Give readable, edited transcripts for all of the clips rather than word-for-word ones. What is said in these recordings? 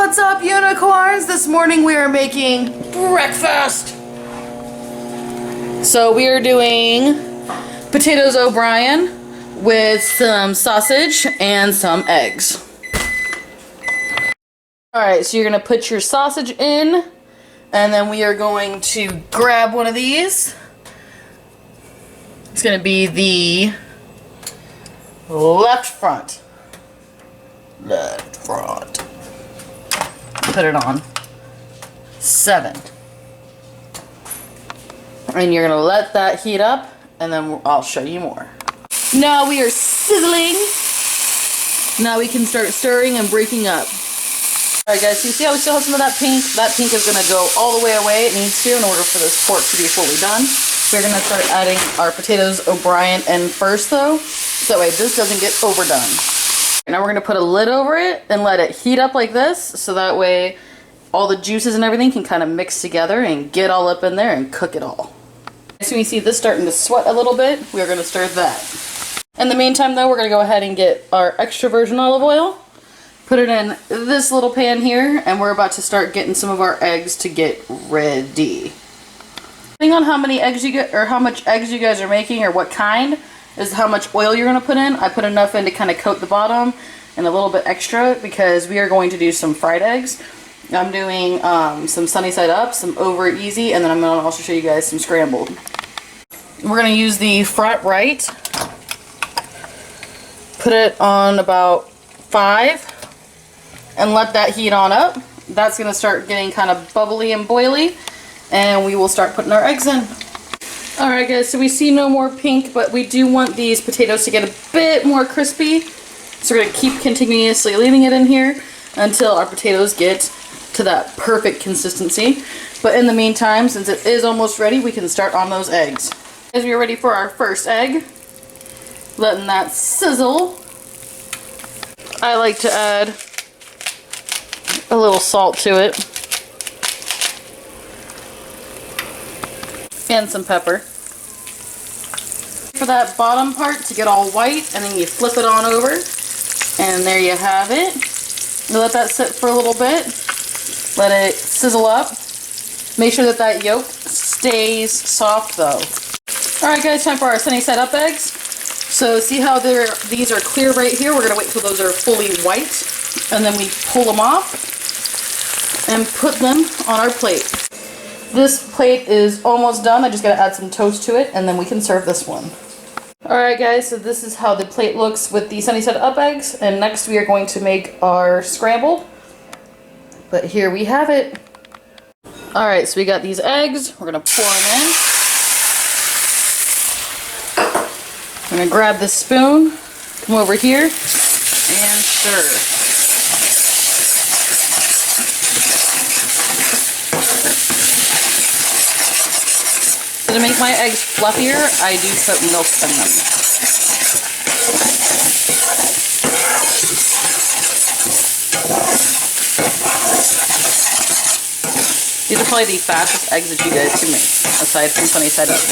What's up, unicorns? This morning we are making breakfast. So we are doing potatoes O'Brien with some sausage and some eggs. Alright, so you're going to put your sausage in, and then we are going to grab one of these. It's going to be the left front. Left front. Put it on 7. And you're going to let that heat up, and then I'll show you more. Now we are sizzling. Now we can start stirring and breaking up. Alright guys, so you see how we still have some of that pink? That pink is going to go all the way away. It needs to in order for this pork to be fully done. We're going to start adding our potatoes O'Brien in first though, so that way this doesn't get overdone. Now we're going to put a lid over it and let it heat up like this, so that way all the juices and everything can kind of mix together and get all up in there and cook it all. So you see this starting to sweat a little bit, we're going to stir that. In the meantime though, we're going to go ahead and get our extra virgin olive oil, put it in this little pan here, and we're about to start getting some of our eggs to get ready. Depending on how many eggs you get, or how much eggs you guys are making, or what kind, is how much oil you're going to put in. I put enough in to kind of coat the bottom and a little bit extra because we are going to do some fried eggs. I'm doing some sunny side up, some over easy, and then I'm going to also show you guys some scrambled. We're going to use the front right. Put it on about 5 and let that heat on up. That's going to start getting kind of bubbly and boily, and we will start putting our eggs in. Alright guys, so we see no more pink, but we do want these potatoes to get a bit more crispy. So we're going to keep continuously leaving it in here until our potatoes get to that perfect consistency. But in the meantime, since it is almost ready, we can start on those eggs. As we are ready for our first egg, letting that sizzle. I like to add a little salt to it. And some pepper. For that bottom part to get all white, and then you flip it on over, and there you have it. You let that sit for a little bit, let it sizzle up. Make sure that that yolk stays soft though. Alright guys, time for our sunny side up eggs. So see how these are clear right here? We're going to wait till those are fully white, and then we pull them off and put them on our plate. This plate is almost done. I just got to add some toast to it, and then we can serve this one. Alright guys, so this is how the plate looks with the sunny side up eggs, and next we are going to make our scrambled. But here we have it. Alright, so we got these eggs. We're going to pour them in. I'm going to grab this spoon, come over here, and stir. To make my eggs fluffier, I do put milk in them. These are probably the fastest eggs that you guys can make, aside from sunny side up.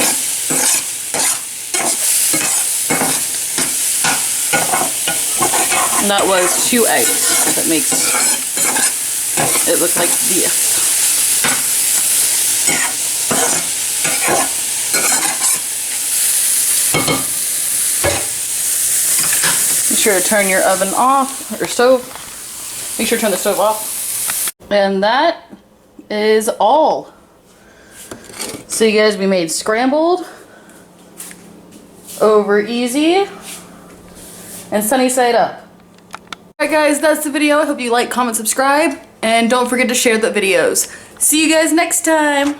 And that was 2 eggs. That makes it look like this. Make sure to turn your oven off, or stove. Make sure to turn the stove off. And that is all. So you guys, we made scrambled, over easy, and sunny side up. Alright guys, that's the video. I hope you like, comment, subscribe, and don't forget to share the videos. See you guys next time.